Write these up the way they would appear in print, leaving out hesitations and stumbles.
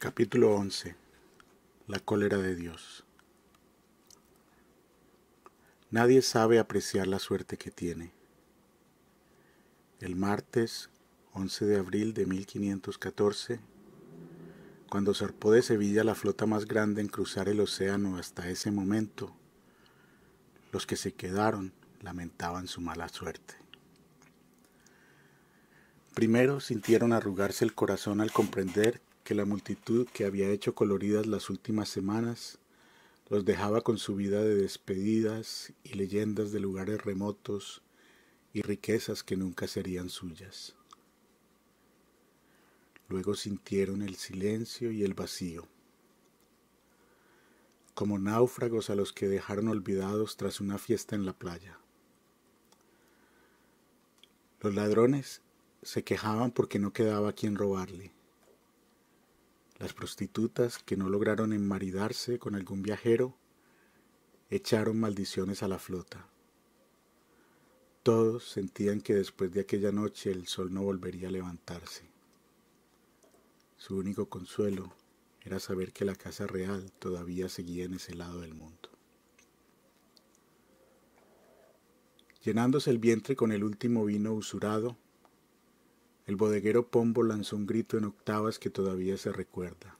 Capítulo 11. La cólera de Dios. Nadie sabe apreciar la suerte que tiene. El martes 11 de abril de 1514, cuando zarpó de Sevilla la flota más grande en cruzar el océano hasta ese momento, los que se quedaron lamentaban su mala suerte. Primero sintieron arrugarse el corazón al comprender que la multitud que había hecho coloridas las últimas semanas los dejaba con su vida de despedidas y leyendas de lugares remotos y riquezas que nunca serían suyas. Luego sintieron el silencio y el vacío, como náufragos a los que dejaron olvidados tras una fiesta en la playa. Los ladrones se quejaban porque no quedaba quien robarle. Las prostitutas que no lograron enmaridarse con algún viajero echaron maldiciones a la flota. Todos sentían que después de aquella noche el sol no volvería a levantarse. Su único consuelo era saber que la casa real todavía seguía en ese lado del mundo. Llenándose el vientre con el último vino usurado, el bodeguero Pombo lanzó un grito en octavas que todavía se recuerda.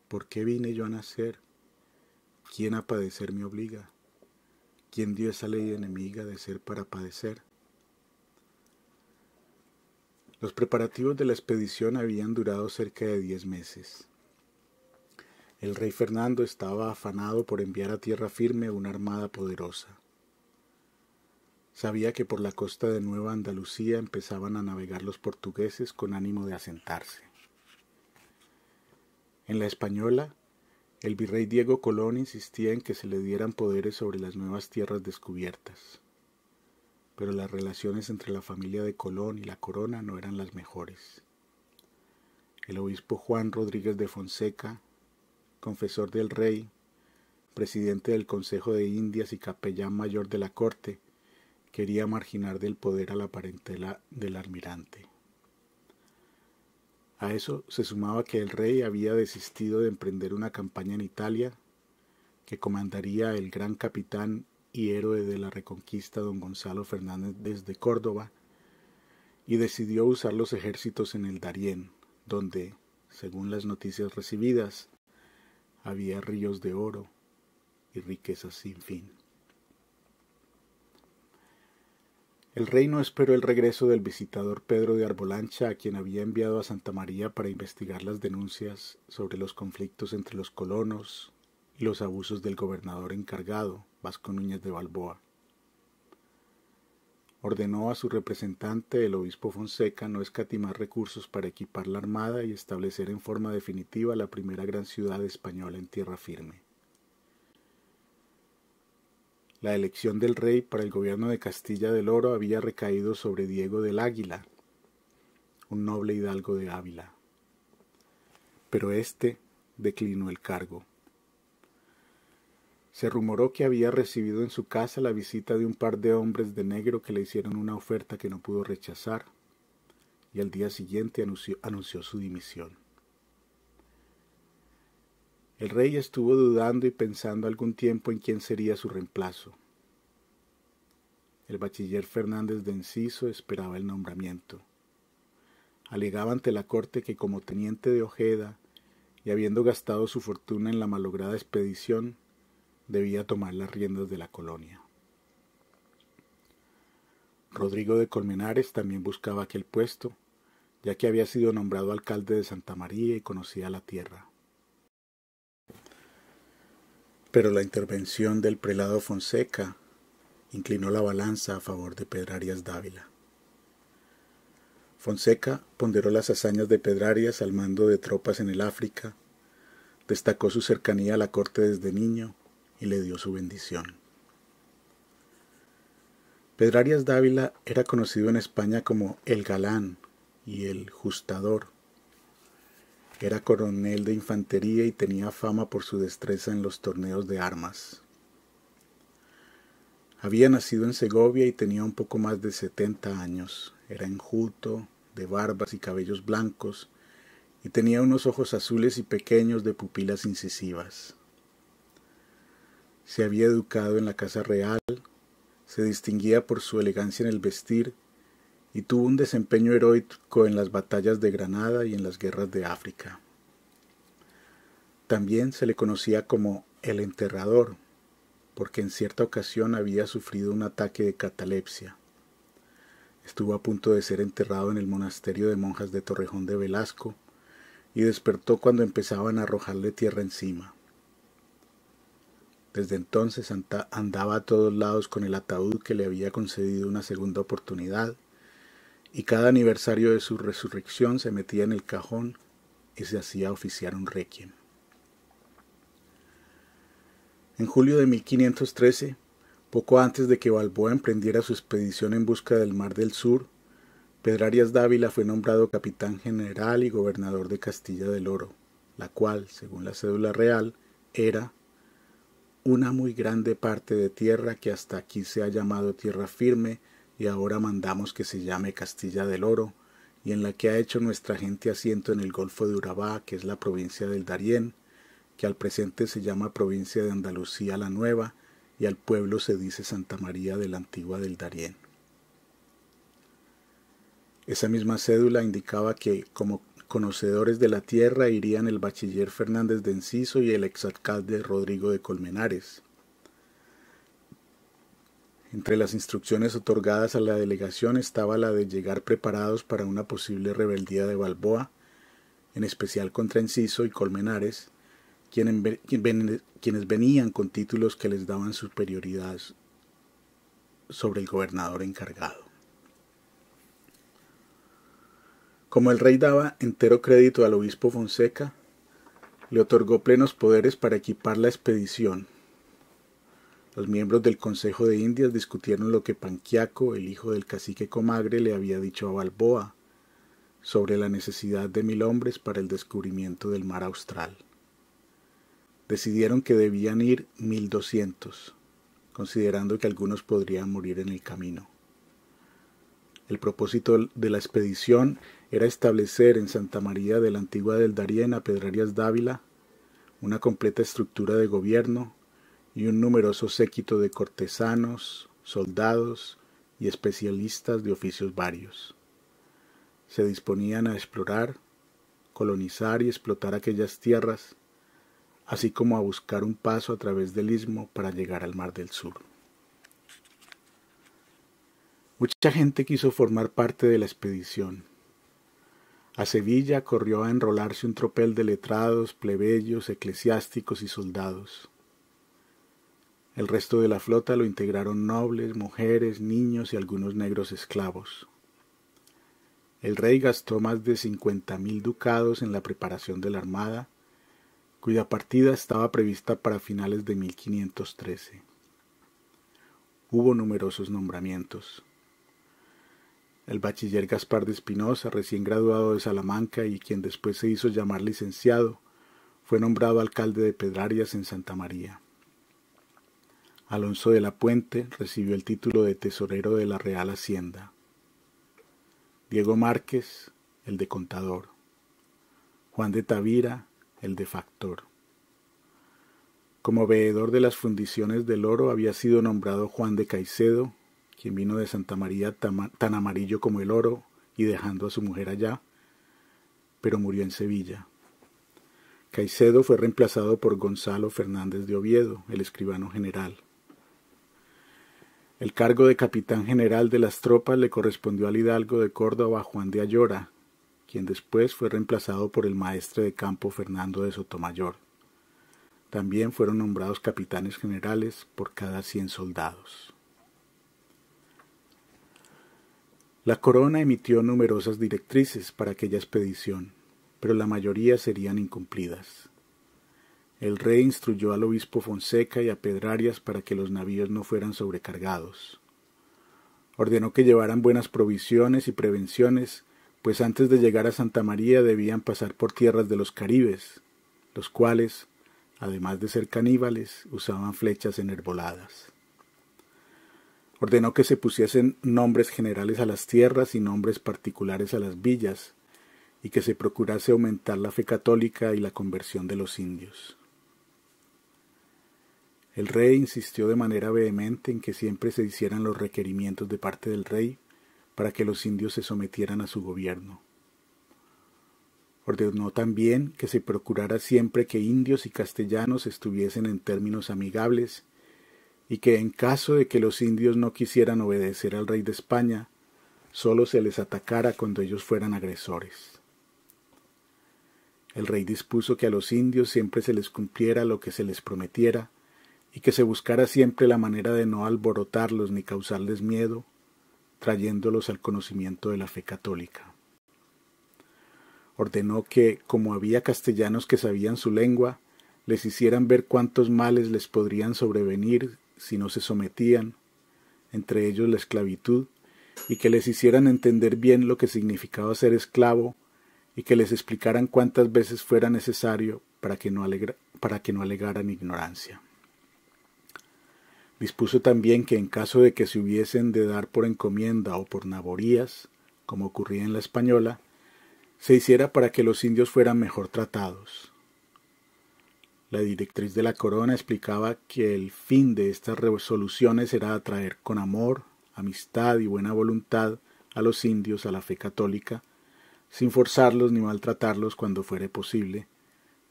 ¿Por qué vine yo a nacer? ¿Quién a padecer me obliga? ¿Quién dio esa ley enemiga de ser para padecer? Los preparativos de la expedición habían durado cerca de 10 meses. El rey Fernando estaba afanado por enviar a tierra firme una armada poderosa. Sabía que por la costa de Nueva Andalucía empezaban a navegar los portugueses con ánimo de asentarse. En la Española, el virrey Diego Colón insistía en que se le dieran poderes sobre las nuevas tierras descubiertas. Pero las relaciones entre la familia de Colón y la corona no eran las mejores. El obispo Juan Rodríguez de Fonseca, confesor del rey, presidente del Consejo de Indias y capellán mayor de la corte, quería marginar del poder a la parentela del almirante. A eso se sumaba que el rey había desistido de emprender una campaña en Italia que comandaría el gran capitán y héroe de la Reconquista don Gonzalo Fernández de Córdoba, y decidió usar los ejércitos en el Darién, donde, según las noticias recibidas, había ríos de oro y riquezas sin fin. El rey no esperó el regreso del visitador Pedro de Arbolancha, a quien había enviado a Santa María para investigar las denuncias sobre los conflictos entre los colonos y los abusos del gobernador encargado, Vasco Núñez de Balboa. Ordenó a su representante, el obispo Fonseca, no escatimar recursos para equipar la armada y establecer en forma definitiva la primera gran ciudad española en tierra firme. La elección del rey para el gobierno de Castilla del Oro había recaído sobre Diego del Águila, un noble hidalgo de Ávila. Pero éste declinó el cargo. Se rumoró que había recibido en su casa la visita de un par de hombres de negro que le hicieron una oferta que no pudo rechazar, y al día siguiente anunció su dimisión. El rey estuvo dudando y pensando algún tiempo en quién sería su reemplazo. El bachiller Fernández de Enciso esperaba el nombramiento. Alegaba ante la corte que como teniente de Ojeda y habiendo gastado su fortuna en la malograda expedición, debía tomar las riendas de la colonia. Rodrigo de Colmenares también buscaba aquel puesto, ya que había sido nombrado alcalde de Santa María y conocía la tierra. Pero la intervención del prelado Fonseca inclinó la balanza a favor de Pedrarias Dávila. Fonseca ponderó las hazañas de Pedrarias al mando de tropas en el África, destacó su cercanía a la corte desde niño y le dio su bendición. Pedrarias Dávila era conocido en España como el Galán y el Justador. Era coronel de infantería y tenía fama por su destreza en los torneos de armas. Había nacido en Segovia y tenía un poco más de 70 años. Era enjuto, de barbas y cabellos blancos, y tenía unos ojos azules y pequeños de pupilas incisivas. Se había educado en la casa real, se distinguía por su elegancia en el vestir y tuvo un desempeño heroico en las batallas de Granada y en las guerras de África. También se le conocía como el enterrador, porque en cierta ocasión había sufrido un ataque de catalepsia. Estuvo a punto de ser enterrado en el monasterio de monjas de Torrejón de Velasco y despertó cuando empezaban a arrojarle tierra encima. Desde entonces andaba a todos lados con el ataúd que le había concedido una segunda oportunidad, y cada aniversario de su resurrección se metía en el cajón y se hacía oficiar un requiem. En julio de 1513, poco antes de que Balboa emprendiera su expedición en busca del Mar del Sur, Pedro Arias Dávila fue nombrado capitán general y gobernador de Castilla del Oro, la cual, según la cédula real, era una muy grande parte de tierra que hasta aquí se ha llamado tierra firme y ahora mandamos que se llame Castilla del Oro, y en la que ha hecho nuestra gente asiento en el Golfo de Urabá, que es la provincia del Darién, que al presente se llama provincia de Andalucía la Nueva, y al pueblo se dice Santa María de la Antigua del Darién. Esa misma cédula indicaba que, como conocedores de la tierra, irían el bachiller Fernández de Enciso y el exalcalde Rodrigo de Colmenares. Entre las instrucciones otorgadas a la delegación estaba la de llegar preparados para una posible rebeldía de Balboa, en especial contra Enciso y Colmenares, quienes venían con títulos que les daban superioridad sobre el gobernador encargado. Como el rey daba entero crédito al obispo Fonseca, le otorgó plenos poderes para equipar la expedición. Los miembros del Consejo de Indias discutieron lo que Panquiaco, el hijo del cacique Comagre, le había dicho a Balboa sobre la necesidad de 1000 hombres para el descubrimiento del mar austral. Decidieron que debían ir 1200, considerando que algunos podrían morir en el camino. El propósito de la expedición era establecer en Santa María de la Antigua del Darién a Pedro Arias Dávila una completa estructura de gobierno y un numeroso séquito de cortesanos, soldados y especialistas de oficios varios. Se disponían a explorar, colonizar y explotar aquellas tierras, así como a buscar un paso a través del istmo para llegar al Mar del Sur. Mucha gente quiso formar parte de la expedición. A Sevilla corrió a enrolarse un tropel de letrados, plebeyos, eclesiásticos y soldados. El resto de la flota lo integraron nobles, mujeres, niños y algunos negros esclavos. El rey gastó más de 50.000 ducados en la preparación de la armada, cuya partida estaba prevista para finales de 1513. Hubo numerosos nombramientos. El bachiller Gaspar de Espinosa, recién graduado de Salamanca y quien después se hizo llamar licenciado, fue nombrado alcalde de Pedrarias en Santa María. Alonso de la Puente recibió el título de tesorero de la Real Hacienda. Diego Márquez, el de contador. Juan de Tavira, el de factor. Como veedor de las fundiciones del oro había sido nombrado Juan de Caicedo, quien vino de Santa María tan amarillo como el oro y dejando a su mujer allá, pero murió en Sevilla. Caicedo fue reemplazado por Gonzalo Fernández de Oviedo, el escribano general. El cargo de capitán general de las tropas le correspondió al hidalgo de Córdoba Juan de Ayora, quien después fue reemplazado por el maestre de campo Fernando de Sotomayor. También fueron nombrados capitanes generales por cada 100 soldados. La corona emitió numerosas directrices para aquella expedición, pero la mayoría serían incumplidas. El rey instruyó al obispo Fonseca y a Pedrarias para que los navíos no fueran sobrecargados. Ordenó que llevaran buenas provisiones y prevenciones, pues antes de llegar a Santa María debían pasar por tierras de los caribes, los cuales, además de ser caníbales, usaban flechas enervoladas. Ordenó que se pusiesen nombres generales a las tierras y nombres particulares a las villas, y que se procurase aumentar la fe católica y la conversión de los indios. El rey insistió de manera vehemente en que siempre se hicieran los requerimientos de parte del rey para que los indios se sometieran a su gobierno. Ordenó también que se procurara siempre que indios y castellanos estuviesen en términos amigables y que en caso de que los indios no quisieran obedecer al rey de España, solo se les atacara cuando ellos fueran agresores. El rey dispuso que a los indios siempre se les cumpliera lo que se les prometiera y que se buscara siempre la manera de no alborotarlos ni causarles miedo, trayéndolos al conocimiento de la fe católica. Ordenó que, como había castellanos que sabían su lengua, les hicieran ver cuántos males les podrían sobrevenir si no se sometían, entre ellos la esclavitud, y que les hicieran entender bien lo que significaba ser esclavo, y que les explicaran cuántas veces fuera necesario para que no alegaran ignorancia. Dispuso también que en caso de que se hubiesen de dar por encomienda o por naborías, como ocurría en la Española, se hiciera para que los indios fueran mejor tratados. La directriz de la corona explicaba que el fin de estas resoluciones era atraer con amor, amistad y buena voluntad a los indios a la fe católica, sin forzarlos ni maltratarlos cuando fuere posible,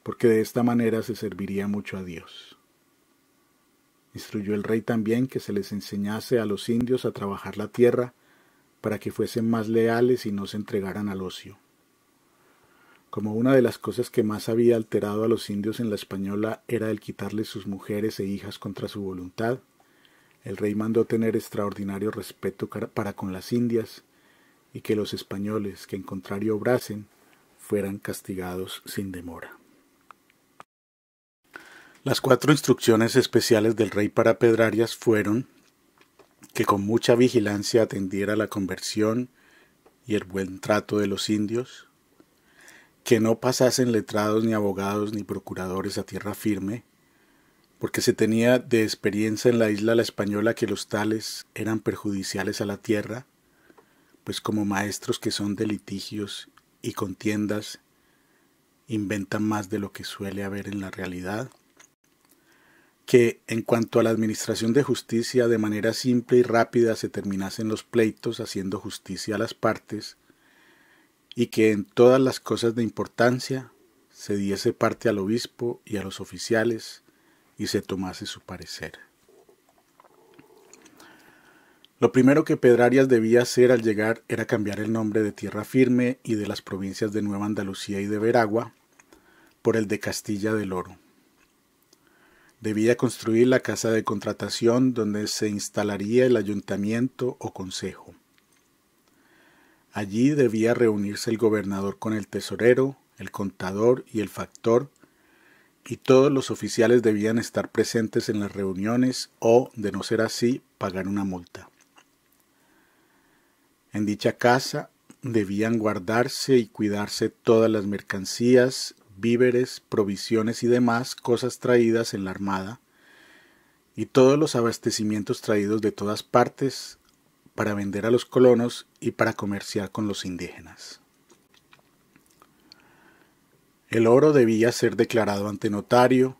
porque de esta manera se serviría mucho a Dios. Instruyó el rey también que se les enseñase a los indios a trabajar la tierra para que fuesen más leales y no se entregaran al ocio. Como una de las cosas que más había alterado a los indios en la Española era el quitarles sus mujeres e hijas contra su voluntad, el rey mandó tener extraordinario respeto para con las indias y que los españoles que en contrario obrasen fueran castigados sin demora. Las 4 instrucciones especiales del rey para Pedrarias fueron que con mucha vigilancia atendiera la conversión y el buen trato de los indios, que no pasasen letrados ni abogados ni procuradores a tierra firme, porque se tenía de experiencia en la isla La Española que los tales eran perjudiciales a la tierra, pues como maestros que son de litigios y contiendas, inventan más de lo que suele haber en la realidad, que en cuanto a la administración de justicia de manera simple y rápida se terminasen los pleitos haciendo justicia a las partes, y que en todas las cosas de importancia se diese parte al obispo y a los oficiales y se tomase su parecer. Lo primero que Pedrarias debía hacer al llegar era cambiar el nombre de Tierra Firme y de las provincias de Nueva Andalucía y de Veragua por el de Castilla del Oro. Debía construir la casa de contratación donde se instalaría el ayuntamiento o consejo. Allí debía reunirse el gobernador con el tesorero, el contador y el factor, y todos los oficiales debían estar presentes en las reuniones o, de no ser así, pagar una multa. En dicha casa debían guardarse y cuidarse todas las mercancías, víveres, provisiones y demás cosas traídas en la armada, y todos los abastecimientos traídos de todas partes para vender a los colonos y para comerciar con los indígenas. El oro debía ser declarado ante notario,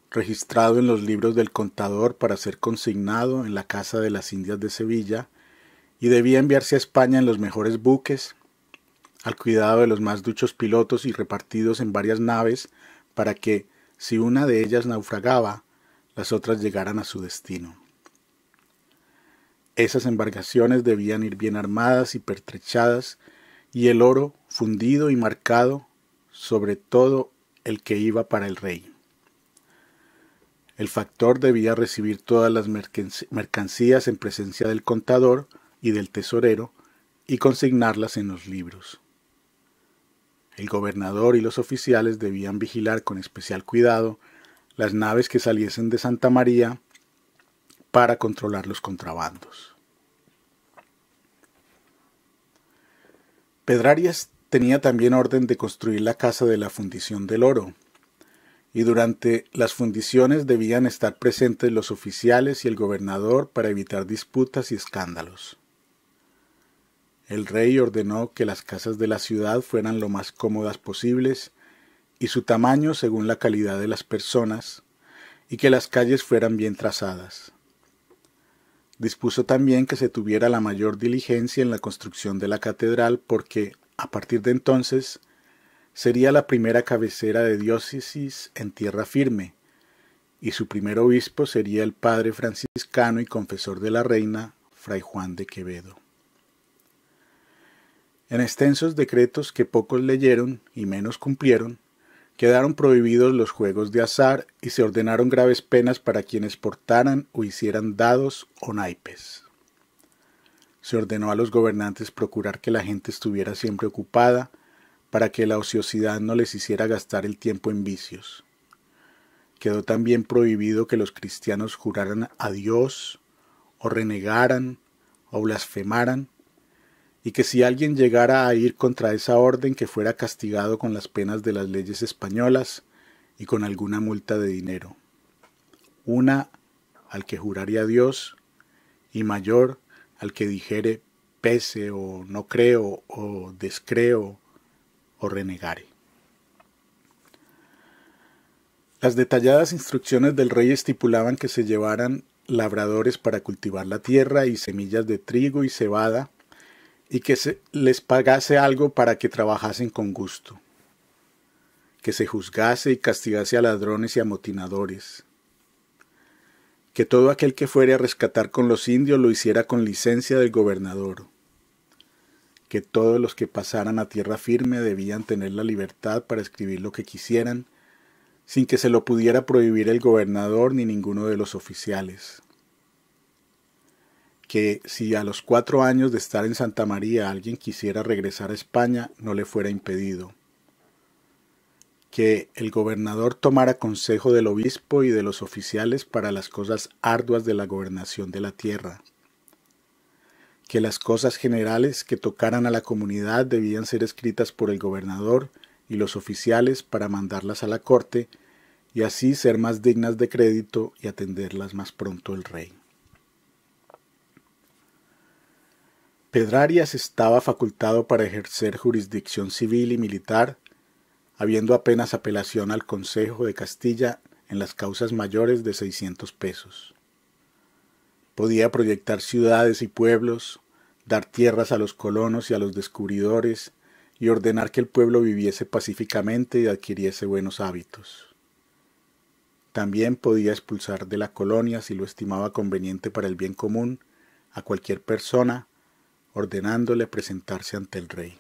registrado en los libros del contador para ser consignado en la Casa de las Indias de Sevilla, y debía enviarse a España en los mejores buques, al cuidado de los más duchos pilotos y repartidos en varias naves para que, si una de ellas naufragaba, las otras llegaran a su destino. Esas embarcaciones debían ir bien armadas y pertrechadas, y el oro fundido y marcado, sobre todo el que iba para el rey. El factor debía recibir todas las mercancías en presencia del contador y del tesorero y consignarlas en los libros. El gobernador y los oficiales debían vigilar con especial cuidado las naves que saliesen de Santa María para controlar los contrabandos. Pedrarias tenía también orden de construir la casa de la fundición del oro, y durante las fundiciones debían estar presentes los oficiales y el gobernador para evitar disputas y escándalos. El rey ordenó que las casas de la ciudad fueran lo más cómodas posibles y su tamaño según la calidad de las personas, y que las calles fueran bien trazadas. Dispuso también que se tuviera la mayor diligencia en la construcción de la catedral porque, a partir de entonces, sería la primera cabecera de diócesis en tierra firme, y su primer obispo sería el padre franciscano y confesor de la reina, Fray Juan de Quevedo. En extensos decretos que pocos leyeron y menos cumplieron, quedaron prohibidos los juegos de azar y se ordenaron graves penas para quienes portaran o hicieran dados o naipes. Se ordenó a los gobernantes procurar que la gente estuviera siempre ocupada para que la ociosidad no les hiciera gastar el tiempo en vicios. Quedó también prohibido que los cristianos juraran a Dios, o renegaran, o blasfemaran, y que si alguien llegara a ir contra esa orden que fuera castigado con las penas de las leyes españolas y con alguna multa de dinero. Una al que jurare a Dios, y mayor al que dijere pese o no creo o descreo o renegare. Las detalladas instrucciones del rey estipulaban que se llevaran labradores para cultivar la tierra y semillas de trigo y cebada, y que se les pagase algo para que trabajasen con gusto, que se juzgase y castigase a ladrones y amotinadores, que todo aquel que fuere a rescatar con los indios lo hiciera con licencia del gobernador, que todos los que pasaran a tierra firme debían tener la libertad para escribir lo que quisieran, sin que se lo pudiera prohibir el gobernador ni ninguno de los oficiales, que si a los 4 años de estar en Santa María alguien quisiera regresar a España, no le fuera impedido, que el gobernador tomara consejo del obispo y de los oficiales para las cosas arduas de la gobernación de la tierra, que las cosas generales que tocaran a la comunidad debían ser escritas por el gobernador y los oficiales para mandarlas a la corte y así ser más dignas de crédito y atenderlas más pronto el rey. Pedrarias estaba facultado para ejercer jurisdicción civil y militar, habiendo apenas apelación al Consejo de Castilla en las causas mayores de 600 pesos. Podía proyectar ciudades y pueblos, dar tierras a los colonos y a los descubridores, y ordenar que el pueblo viviese pacíficamente y adquiriese buenos hábitos. También podía expulsar de la colonia, si lo estimaba conveniente para el bien común, a cualquier persona, ordenándole presentarse ante el rey.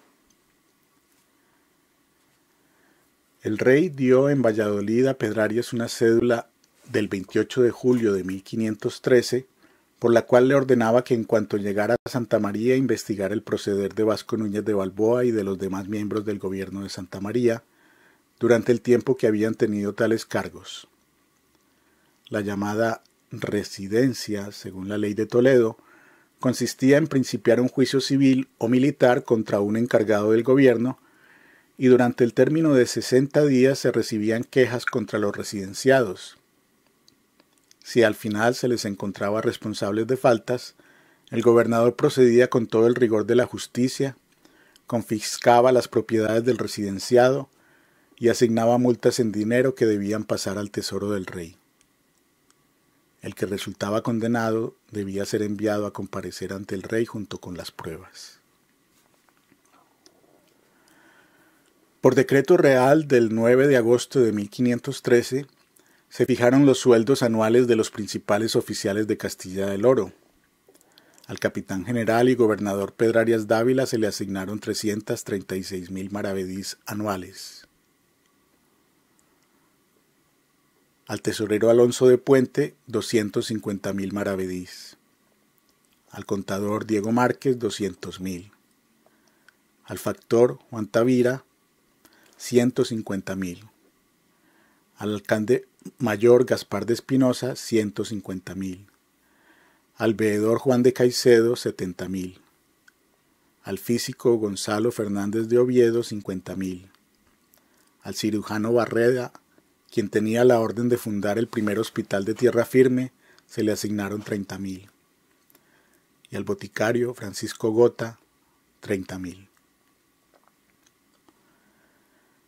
El rey dio en Valladolid a Pedrarias una cédula del 28 de julio de 1513, por la cual le ordenaba que en cuanto llegara a Santa María investigara el proceder de Vasco Núñez de Balboa y de los demás miembros del gobierno de Santa María, durante el tiempo que habían tenido tales cargos. La llamada residencia, según la ley de Toledo, consistía en principiar un juicio civil o militar contra un encargado del gobierno, y durante el término de 60 días se recibían quejas contra los residenciados. Si al final se les encontraba responsables de faltas, el gobernador procedía con todo el rigor de la justicia, confiscaba las propiedades del residenciado y asignaba multas en dinero que debían pasar al tesoro del rey. El que resultaba condenado debía ser enviado a comparecer ante el rey junto con las pruebas. Por decreto real del 9 de agosto de 1513, se fijaron los sueldos anuales de los principales oficiales de Castilla del Oro. Al capitán general y gobernador Pedrarias Dávila se le asignaron 336.000 maravedís anuales. Al tesorero Alonso de Puente, 250.000 maravedís. Al contador Diego Márquez, 200.000. Al factor Juan Tavira, 150.000. Al alcalde mayor Gaspar de Espinosa, 150.000. Al veedor Juan de Caicedo, 70.000. Al físico Gonzalo Fernández de Oviedo, 50.000. Al cirujano Barreda, quien tenía la orden de fundar el primer hospital de tierra firme, se le asignaron 30.000. Y al boticario Francisco Gota, 30.000.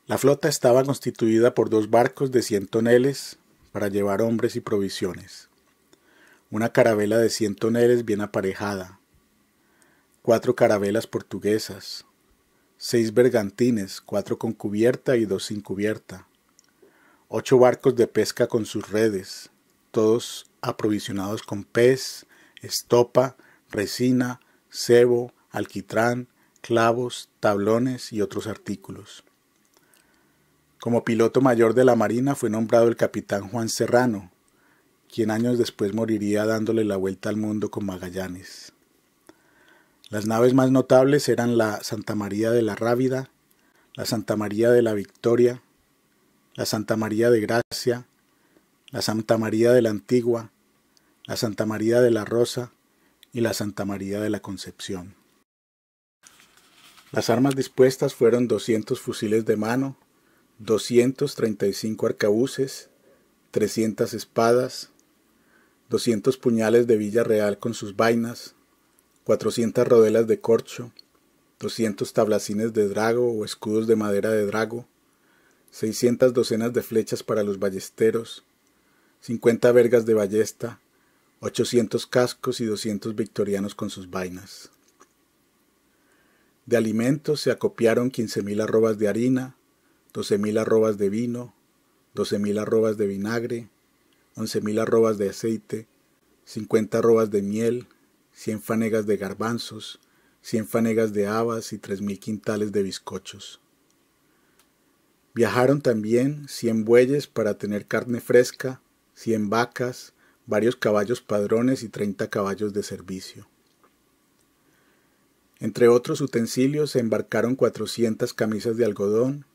La flota estaba constituida por 2 barcos de 100 toneles para llevar hombres y provisiones, una carabela de 100 toneles bien aparejada, 4 carabelas portuguesas, 6 bergantines, 4 con cubierta y 2 sin cubierta, 8 barcos de pesca con sus redes, todos aprovisionados con pez, estopa, resina, cebo, alquitrán, clavos, tablones y otros artículos. Como piloto mayor de la Marina fue nombrado el capitán Juan Serrano, quien años después moriría dándole la vuelta al mundo con Magallanes. Las naves más notables eran la Santa María de la Rábida, la Santa María de la Victoria, la Santa María de Gracia, la Santa María de la Antigua, la Santa María de la Rosa y la Santa María de la Concepción. Las armas dispuestas fueron 200 fusiles de mano, 235 arcabuces, 300 espadas, 200 puñales de Villa Real con sus vainas, 400 rodelas de corcho, 200 tablacines de drago o escudos de madera de drago, 600 docenas de flechas para los ballesteros, 50 vergas de ballesta, 800 cascos y 200 victorianos con sus vainas. De alimentos se acopiaron 15.000 arrobas de harina, 12.000 arrobas de vino, 12.000 arrobas de vinagre, 11.000 arrobas de aceite, 50 arrobas de miel, 100 fanegas de garbanzos, 100 fanegas de habas y 3.000 quintales de bizcochos. Viajaron también 100 bueyes para tener carne fresca, 100 vacas, varios caballos padrones y 30 caballos de servicio. Entre otros utensilios se embarcaron 400 camisas de algodón,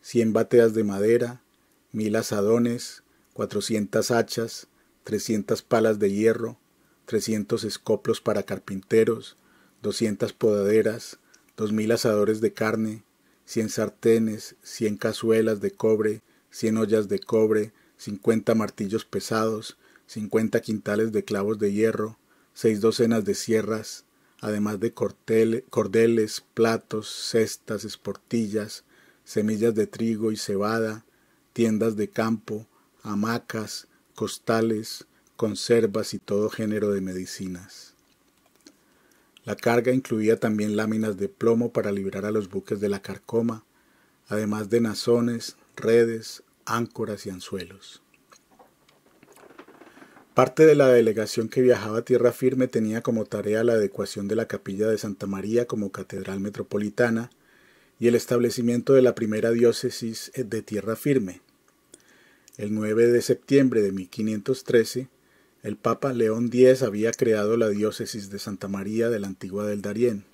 100 bateas de madera, 1000 azadones, 400 hachas, 300 palas de hierro, 300 escoplos para carpinteros, 200 podaderas, 2000 asadores de carne, 100 sartenes, 100 cazuelas de cobre, 100 ollas de cobre, 50 martillos pesados, 50 quintales de clavos de hierro, 6 docenas de sierras, además de cordeles, platos, cestas, esportillas, semillas de trigo y cebada, tiendas de campo, hamacas, costales, conservas y todo género de medicinas. La carga incluía también láminas de plomo para librar a los buques de la carcoma, además de nazones, redes, áncoras y anzuelos. Parte de la delegación que viajaba a tierra firme tenía como tarea la adecuación de la capilla de Santa María como catedral metropolitana y el establecimiento de la primera diócesis de tierra firme. El 9 de septiembre de 1513, el Papa León X había creado la diócesis de Santa María de la Antigua del Darién.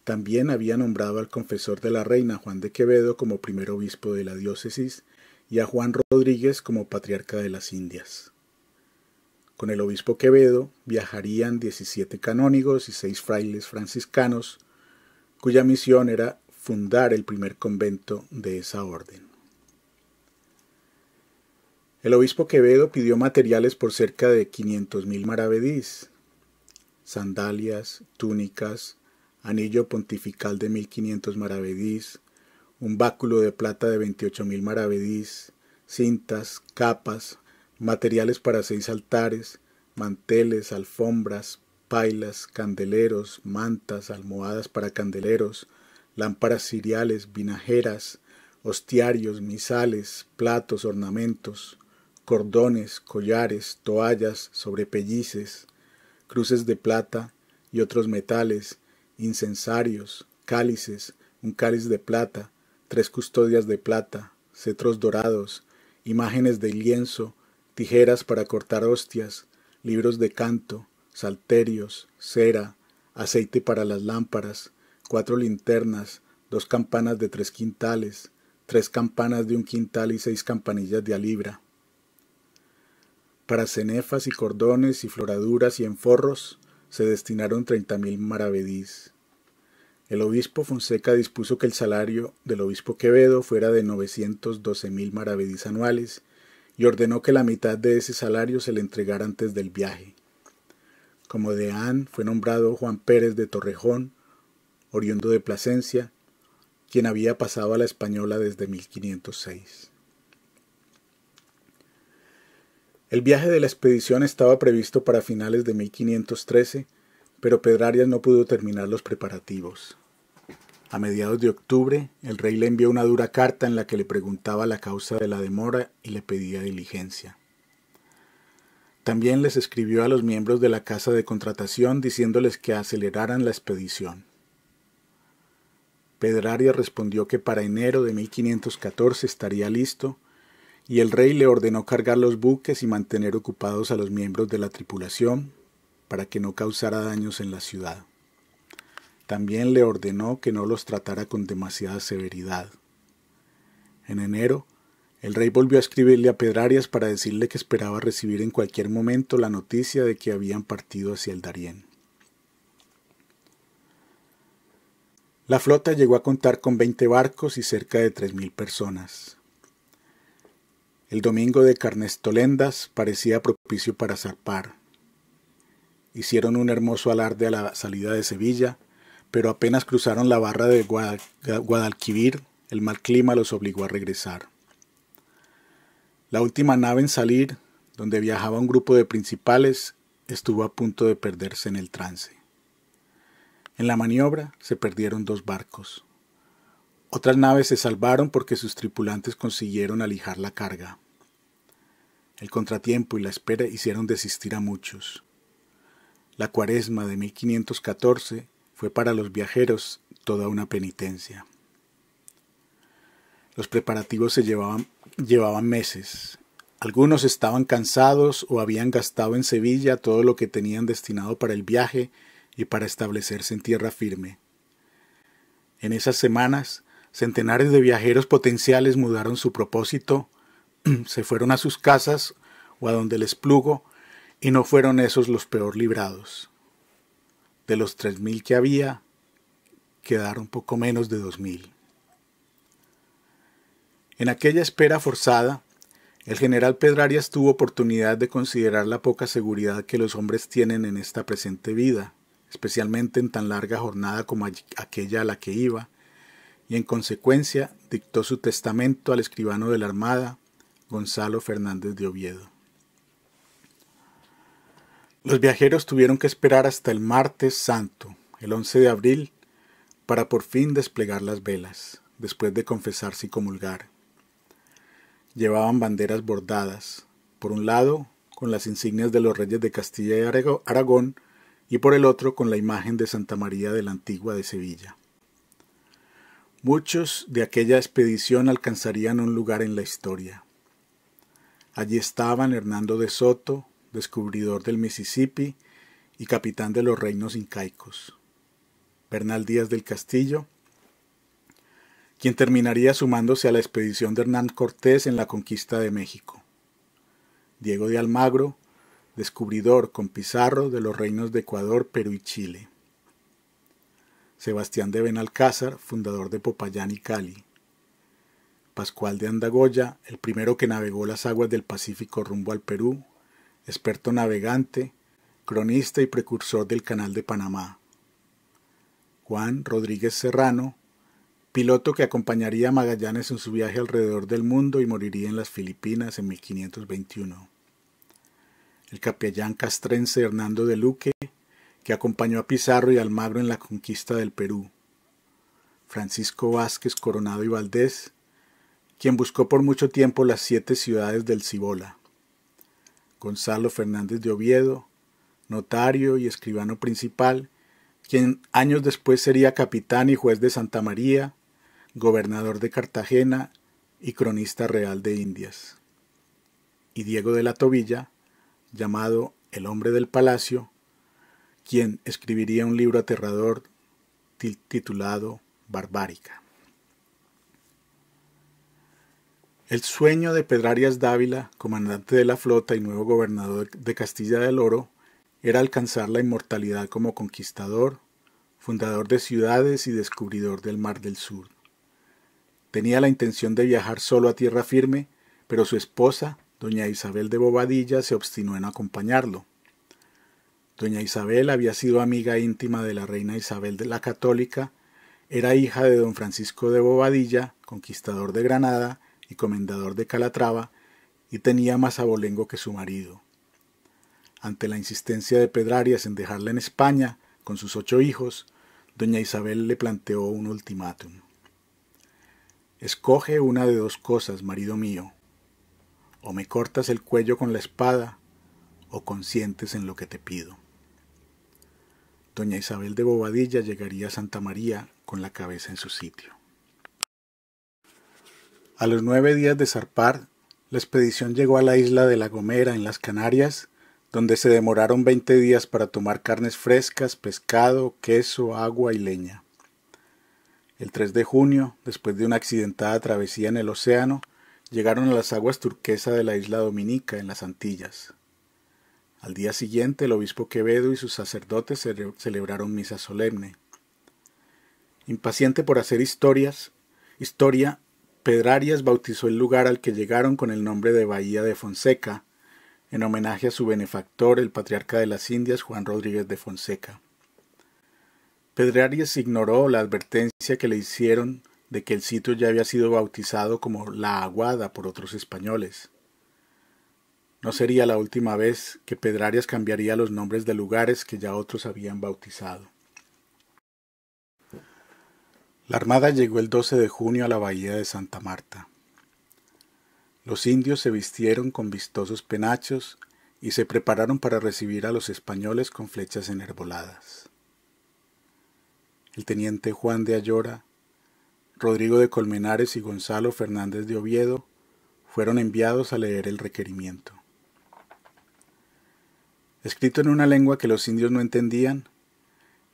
También había nombrado al confesor de la reina Juan de Quevedo como primer obispo de la diócesis y a Juan Rodríguez como patriarca de las Indias. Con el obispo Quevedo viajarían 17 canónigos y 6 frailes franciscanos, cuya misión era fundar el primer convento de esa orden. El obispo Quevedo pidió materiales por cerca de 500.000 maravedís, sandalias, túnicas, anillo pontifical de 1.500 maravedís, un báculo de plata de 28.000 maravedís, cintas, capas, materiales para 6 altares, manteles, alfombras, pailas, candeleros, mantas, almohadas para candeleros, lámparas ciriales, vinajeras, hostiarios, misales, platos, ornamentos, cordones, collares, toallas, sobrepellices, cruces de plata y otros metales, incensarios, cálices, un cáliz de plata, 3 custodias de plata, cetros dorados, imágenes de lienzo, tijeras para cortar hostias, libros de canto, salterios, cera, aceite para las lámparas, 4 linternas, 2 campanas de 3 quintales, 3 campanas de 1 quintal y 6 campanillas de a libra. Para cenefas y cordones y floraduras y enforros se destinaron 30.000 maravedís. El obispo Fonseca dispuso que el salario del obispo Quevedo fuera de 912.000 maravedís anuales y ordenó que la mitad de ese salario se le entregara antes del viaje. Como deán fue nombrado Juan Pérez de Torrejón, oriundo de Plasencia, quien había pasado a la española desde 1506. El viaje de la expedición estaba previsto para finales de 1513, pero Pedrarias no pudo terminar los preparativos. A mediados de octubre, el rey le envió una dura carta en la que le preguntaba la causa de la demora y le pedía diligencia. También les escribió a los miembros de la casa de contratación diciéndoles que aceleraran la expedición. Pedrarias respondió que para enero de 1514 estaría listo, y el rey le ordenó cargar los buques y mantener ocupados a los miembros de la tripulación para que no causara daños en la ciudad. También le ordenó que no los tratara con demasiada severidad. En enero, el rey volvió a escribirle a Pedrarias para decirle que esperaba recibir en cualquier momento la noticia de que habían partido hacia el Darién. La flota llegó a contar con 20 barcos y cerca de 3.000 personas. El domingo de Carnestolendas parecía propicio para zarpar. Hicieron un hermoso alarde a la salida de Sevilla, pero apenas cruzaron la barra de Guadalquivir, el mal clima los obligó a regresar. La última nave en salir, donde viajaba un grupo de principales, estuvo a punto de perderse en el trance. En la maniobra se perdieron 2 barcos. Otras naves se salvaron porque sus tripulantes consiguieron alijar la carga. El contratiempo y la espera hicieron desistir a muchos. La Cuaresma de 1514 fue para los viajeros toda una penitencia. Los preparativos se llevaban meses. Algunos estaban cansados o habían gastado en Sevilla todo lo que tenían destinado para el viaje y para establecerse en tierra firme. En esas semanas, centenares de viajeros potenciales mudaron su propósito, se fueron a sus casas o a donde les plugo, y no fueron esos los peor librados. De los 3.000 que había, quedaron poco menos de 2.000. En aquella espera forzada, el general Pedrarias tuvo oportunidad de considerar la poca seguridad que los hombres tienen en esta presente vida, especialmente en tan larga jornada como aquella a la que iba, y en consecuencia dictó su testamento al escribano de la Armada, Gonzalo Fernández de Oviedo. Los viajeros tuvieron que esperar hasta el martes santo, el 11 de abril, para por fin desplegar las velas, después de confesarse y comulgar. Llevaban banderas bordadas, por un lado con las insignias de los reyes de Castilla y Aragón, y por el otro con la imagen de Santa María de la Antigua de Sevilla. Muchos de aquella expedición alcanzarían un lugar en la historia. Allí estaban Hernando de Soto, descubridor del Mississippi y capitán de los reinos incaicos; Bernal Díaz del Castillo, quien terminaría sumándose a la expedición de Hernán Cortés en la conquista de México; Diego de Almagro, descubridor con Pizarro de los reinos de Ecuador, Perú y Chile; Sebastián de Benalcázar, fundador de Popayán y Cali; Pascual de Andagoya, el primero que navegó las aguas del Pacífico rumbo al Perú, experto navegante, cronista y precursor del Canal de Panamá; Juan Rodríguez Serrano, piloto que acompañaría a Magallanes en su viaje alrededor del mundo y moriría en las Filipinas en 1521; el capellán castrense Hernando de Luque, que acompañó a Pizarro y Almagro en la conquista del Perú; Francisco Vázquez Coronado y Valdés, quien buscó por mucho tiempo las 7 ciudades del Cibola; Gonzalo Fernández de Oviedo, notario y escribano principal, quien años después sería capitán y juez de Santa María, gobernador de Cartagena y cronista real de Indias; y Diego de la Tobilla, llamado el hombre del palacio, quien escribiría un libro aterrador titulado Barbárica. El sueño de Pedrarias Dávila, comandante de la flota y nuevo gobernador de Castilla del Oro, era alcanzar la inmortalidad como conquistador, fundador de ciudades y descubridor del Mar del Sur. Tenía la intención de viajar solo a tierra firme, pero su esposa, doña Isabel de Bobadilla, se obstinó en acompañarlo. Doña Isabel había sido amiga íntima de la reina Isabel de la Católica Era hija de don Francisco de Bobadilla, conquistador de Granada y comendador de Calatrava, y tenía más abolengo que su marido. Ante la insistencia de Pedrarias en dejarla en España, con sus 8 hijos, doña Isabel le planteó un ultimátum. Escoge una de 2 cosas, marido mío. O me cortas el cuello con la espada, o consientes en lo que te pido. Doña Isabel de Bobadilla llegaría a Santa María con la cabeza en su sitio. A los 9 días de zarpar, la expedición llegó a la isla de La Gomera, en las Canarias, donde se demoraron 20 días para tomar carnes frescas, pescado, queso, agua y leña. El 3 de junio, después de una accidentada travesía en el océano, llegaron a las aguas turquesa de la isla Dominica, en las Antillas. Al día siguiente, el obispo Quevedo y sus sacerdotes celebraron misa solemne. Impaciente por hacer historia, Pedrarias bautizó el lugar al que llegaron con el nombre de Bahía de Fonseca, en homenaje a su benefactor, el patriarca de las Indias, Juan Rodríguez de Fonseca. Pedrarias ignoró la advertencia que le hicieron de que el sitio ya había sido bautizado como La Aguada por otros españoles. No sería la última vez que Pedrarias cambiaría los nombres de lugares que ya otros habían bautizado. La armada llegó el 12 de junio a la bahía de Santa Marta. Los indios se vistieron con vistosos penachos y se prepararon para recibir a los españoles con flechas enervoladas. El teniente Juan de Ayora, Rodrigo de Colmenares y Gonzalo Fernández de Oviedo fueron enviados a leer el requerimiento. Escrito en una lengua que los indios no entendían,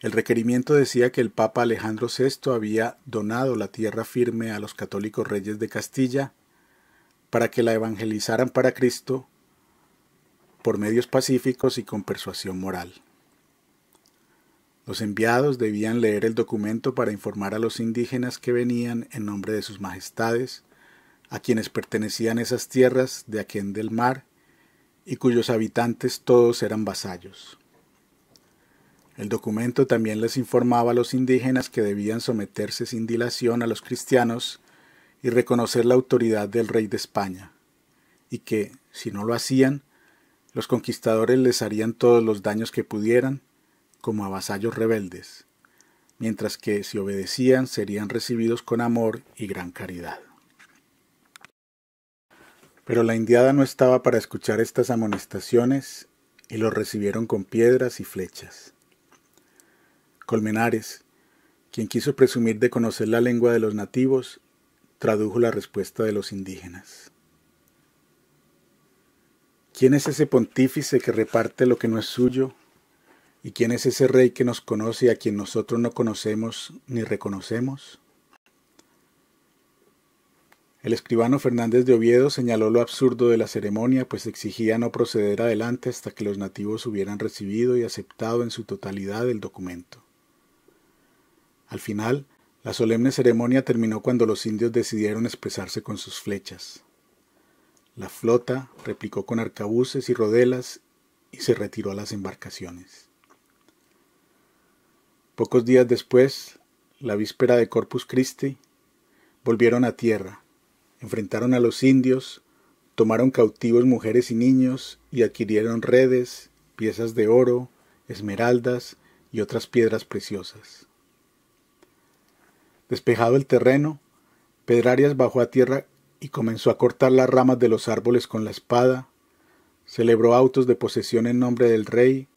el requerimiento decía que el Papa Alejandro VI había donado la tierra firme a los católicos reyes de Castilla para que la evangelizaran para Cristo por medios pacíficos y con persuasión moral. Los enviados debían leer el documento para informar a los indígenas que venían en nombre de sus majestades, a quienes pertenecían esas tierras de aquén del mar y cuyos habitantes todos eran vasallos. El documento también les informaba a los indígenas que debían someterse sin dilación a los cristianos y reconocer la autoridad del rey de España, y que, si no lo hacían, los conquistadores les harían todos los daños que pudieran, como a vasallos rebeldes, mientras que, si obedecían, serían recibidos con amor y gran caridad. Pero la indiada no estaba para escuchar estas amonestaciones y los recibieron con piedras y flechas. Colmenares, quien quiso presumir de conocer la lengua de los nativos, tradujo la respuesta de los indígenas. ¿Quién es ese pontífice que reparte lo que no es suyo? ¿Y quién es ese rey que nos conoce y a quien nosotros no conocemos ni reconocemos? El escribano Fernández de Oviedo señaló lo absurdo de la ceremonia, pues exigía no proceder adelante hasta que los nativos hubieran recibido y aceptado en su totalidad el documento. Al final, la solemne ceremonia terminó cuando los indios decidieron expresarse con sus flechas. La flota replicó con arcabuces y rodelas y se retiró a las embarcaciones. Pocos días después, la víspera de Corpus Christi, volvieron a tierra, enfrentaron a los indios, tomaron cautivos mujeres y niños y adquirieron redes, piezas de oro, esmeraldas y otras piedras preciosas. Despejado el terreno, Pedrarias bajó a tierra y comenzó a cortar las ramas de los árboles con la espada, celebró autos de posesión en nombre del rey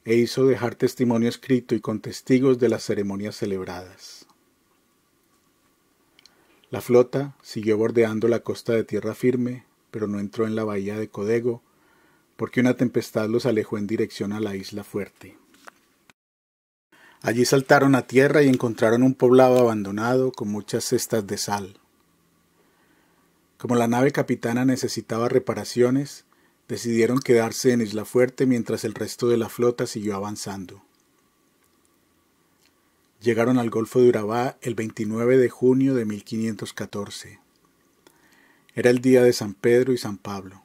e hizo dejar testimonio escrito y con testigos de las ceremonias celebradas. La flota siguió bordeando la costa de tierra firme, pero no entró en la bahía de Codego, porque una tempestad los alejó en dirección a la isla Fuerte. Allí saltaron a tierra y encontraron un poblado abandonado con muchas cestas de sal. Como la nave capitana necesitaba reparaciones, decidieron quedarse en Isla Fuerte mientras el resto de la flota siguió avanzando. Llegaron al Golfo de Urabá el 29 de junio de 1514. Era el día de San Pedro y San Pablo.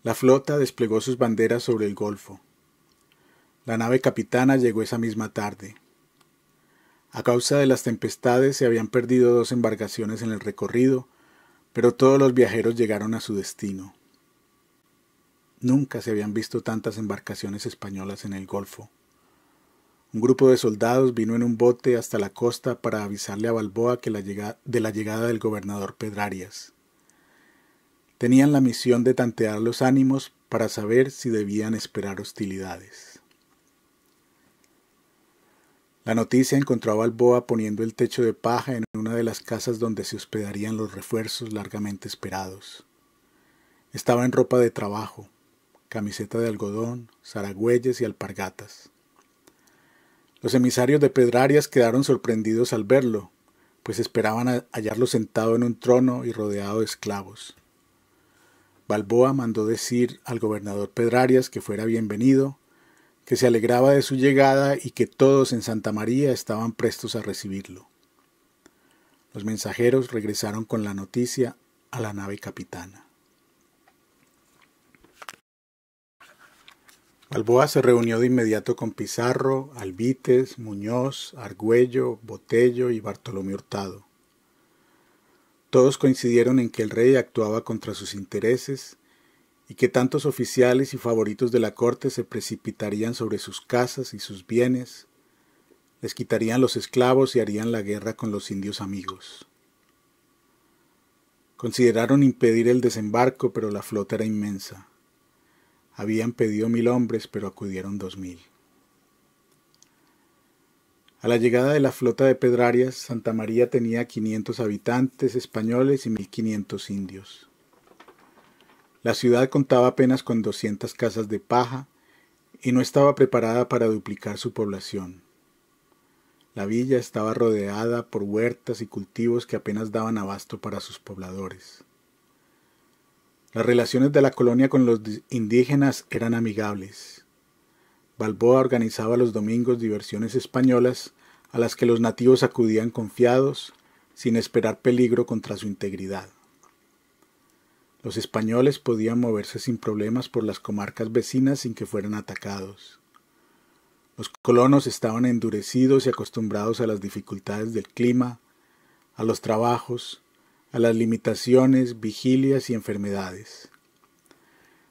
La flota desplegó sus banderas sobre el golfo. La nave capitana llegó esa misma tarde. A causa de las tempestades se habían perdido 2 embarcaciones en el recorrido, pero todos los viajeros llegaron a su destino. Nunca se habían visto tantas embarcaciones españolas en el Golfo. Un grupo de soldados vino en un bote hasta la costa para avisarle a Balboa de la llegada del gobernador Pedrarias. Tenían la misión de tantear los ánimos para saber si debían esperar hostilidades. La noticia encontró a Balboa poniendo el techo de paja en una de las casas donde se hospedarían los refuerzos largamente esperados. Estaba en ropa de trabajo, camiseta de algodón, zaragüeyes y alpargatas. Los emisarios de Pedrarias quedaron sorprendidos al verlo, pues esperaban hallarlo sentado en un trono y rodeado de esclavos. Balboa mandó decir al gobernador Pedrarias que fuera bienvenido, que se alegraba de su llegada y que todos en Santa María estaban prestos a recibirlo. Los mensajeros regresaron con la noticia a la nave capitana. Balboa se reunió de inmediato con Pizarro, Albites, Muñoz, Argüello, Botello y Bartolomé Hurtado. Todos coincidieron en que el rey actuaba contra sus intereses y que tantos oficiales y favoritos de la corte se precipitarían sobre sus casas y sus bienes, les quitarían los esclavos y harían la guerra con los indios amigos. Consideraron impedir el desembarco, pero la flota era inmensa. Habían pedido 1000 hombres, pero acudieron 2000. A la llegada de la flota de Pedrarias, Santa María tenía 500 habitantes españoles y 1500 indios. La ciudad contaba apenas con 200 casas de paja y no estaba preparada para duplicar su población. La villa estaba rodeada por huertas y cultivos que apenas daban abasto para sus pobladores. Las relaciones de la colonia con los indígenas eran amigables. Balboa organizaba los domingos diversiones españolas a las que los nativos acudían confiados, sin esperar peligro contra su integridad. Los españoles podían moverse sin problemas por las comarcas vecinas sin que fueran atacados. Los colonos estaban endurecidos y acostumbrados a las dificultades del clima, a los trabajos, a las limitaciones, vigilias y enfermedades.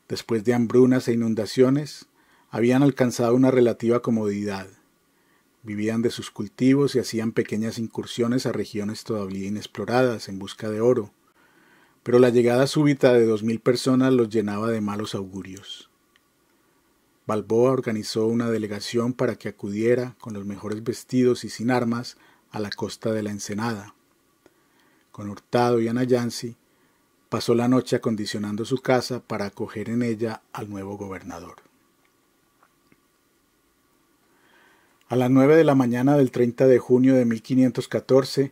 Después de hambrunas e inundaciones, habían alcanzado una relativa comodidad. Vivían de sus cultivos y hacían pequeñas incursiones a regiones todavía inexploradas en busca de oro, pero la llegada súbita de 2000 personas los llenaba de malos augurios. Balboa organizó una delegación para que acudiera con los mejores vestidos y sin armas a la costa de la Ensenada. Con Hurtado y Anayansi, pasó la noche acondicionando su casa para acoger en ella al nuevo gobernador. A las 9 de la mañana del 30 de junio de 1514,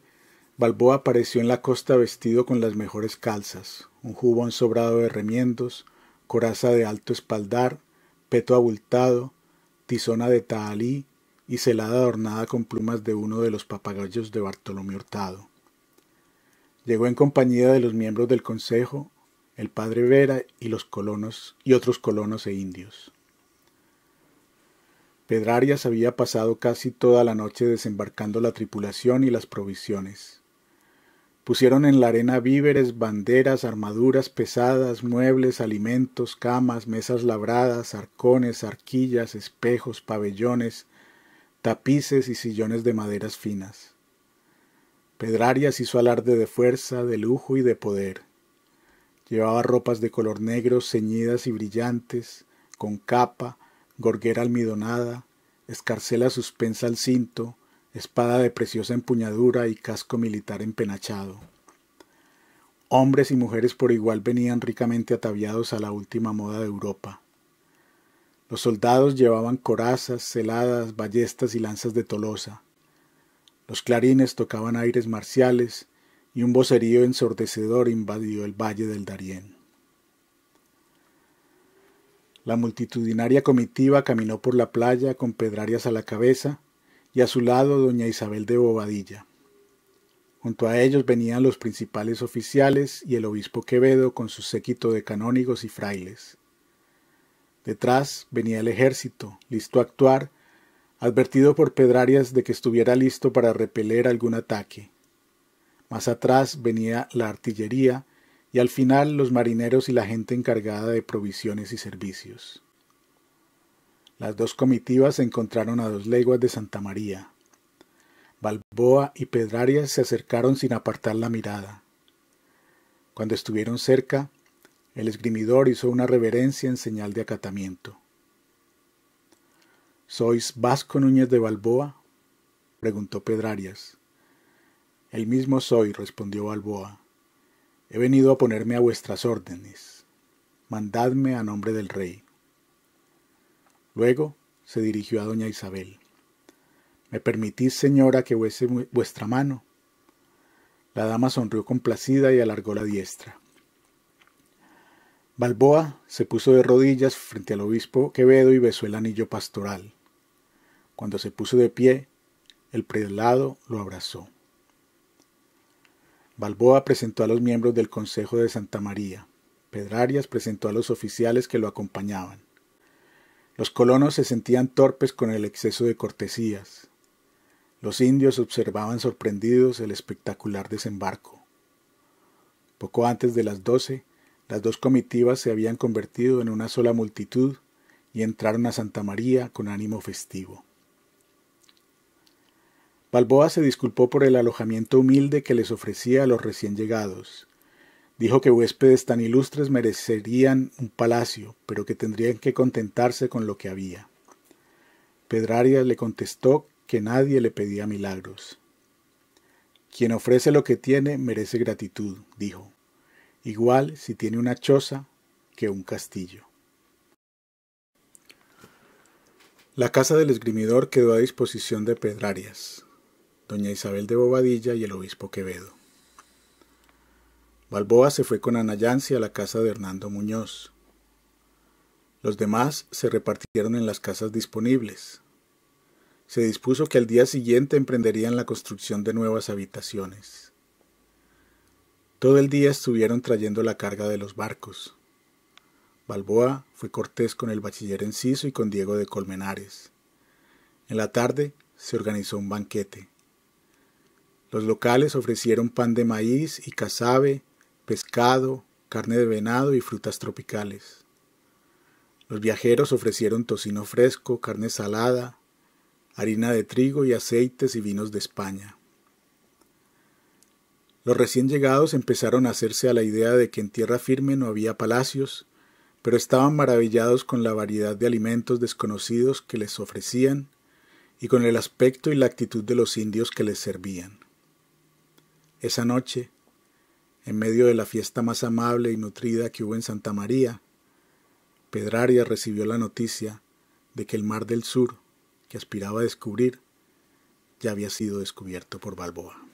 Balboa apareció en la costa vestido con las mejores calzas, un jubón sobrado de remiendos, coraza de alto espaldar, peto abultado, tizona de tahalí y celada adornada con plumas de uno de los papagayos de Bartolomé Hurtado. Llegó en compañía de los miembros del consejo, el padre Vera y los colonos y otros colonos e indios. Pedrarias había pasado casi toda la noche desembarcando la tripulación y las provisiones. Pusieron en la arena víveres, banderas, armaduras pesadas, muebles, alimentos, camas, mesas labradas, arcones, arquillas, espejos, pabellones, tapices y sillones de maderas finas. Pedrarias hizo alarde de fuerza, de lujo y de poder. Llevaba ropas de color negro ceñidas y brillantes, con capa, gorguera almidonada, escarcela suspensa al cinto, espada de preciosa empuñadura y casco militar empenachado. Hombres y mujeres por igual venían ricamente ataviados a la última moda de Europa. Los soldados llevaban corazas, celadas, ballestas y lanzas de Tolosa. Los clarines tocaban aires marciales y un vocerío ensordecedor invadió el valle del Darién. La multitudinaria comitiva caminó por la playa con Pedrarias a la cabeza y a su lado doña Isabel de Bobadilla. Junto a ellos venían los principales oficiales y el obispo Quevedo con su séquito de canónigos y frailes. Detrás venía el ejército, listo a actuar, advertido por Pedrarias de que estuviera listo para repeler algún ataque. Más atrás venía la artillería y al final los marineros y la gente encargada de provisiones y servicios. Las dos comitivas se encontraron a 2 leguas de Santa María. Balboa y Pedrarias se acercaron sin apartar la mirada. Cuando estuvieron cerca, el esgrimidor hizo una reverencia en señal de acatamiento. —¿Sois Vasco Núñez de Balboa? —preguntó Pedrarias. —El mismo soy —respondió Balboa—. He venido a ponerme a vuestras órdenes. Mandadme a nombre del rey. Luego se dirigió a doña Isabel. —¿Me permitís, señora, que bese vuestra mano? La dama sonrió complacida y alargó la diestra. Balboa se puso de rodillas frente al obispo Quevedo y besó el anillo pastoral. Cuando se puso de pie, el prelado lo abrazó. Balboa presentó a los miembros del Consejo de Santa María. Pedrarias presentó a los oficiales que lo acompañaban. Los colonos se sentían torpes con el exceso de cortesías. Los indios observaban sorprendidos el espectacular desembarco. Poco antes de las 12, las dos comitivas se habían convertido en una sola multitud y entraron a Santa María con ánimo festivo. Balboa se disculpó por el alojamiento humilde que les ofrecía a los recién llegados. Dijo que huéspedes tan ilustres merecerían un palacio, pero que tendrían que contentarse con lo que había. Pedrarias le contestó que nadie le pedía milagros. Quien ofrece lo que tiene merece gratitud, dijo. Igual si tiene una choza que un castillo. La casa del esgrimidor quedó a disposición de Pedrarias, doña Isabel de Bobadilla y el obispo Quevedo. Balboa se fue con Ana Yancy a la casa de Hernando Muñoz. Los demás se repartieron en las casas disponibles. Se dispuso que al día siguiente emprenderían la construcción de nuevas habitaciones. Todo el día estuvieron trayendo la carga de los barcos. Balboa fue cortés con el bachiller Enciso y con Diego de Colmenares. En la tarde se organizó un banquete. Los locales ofrecieron pan de maíz y casabe, pescado, carne de venado y frutas tropicales. Los viajeros ofrecieron tocino fresco, carne salada, harina de trigo y aceites y vinos de España. Los recién llegados empezaron a hacerse a la idea de que en tierra firme no había palacios, pero estaban maravillados con la variedad de alimentos desconocidos que les ofrecían y con el aspecto y la actitud de los indios que les servían. Esa noche, en medio de la fiesta más amable y nutrida que hubo en Santa María, Pedrarias recibió la noticia de que el mar del sur, que aspiraba a descubrir, ya había sido descubierto por Balboa.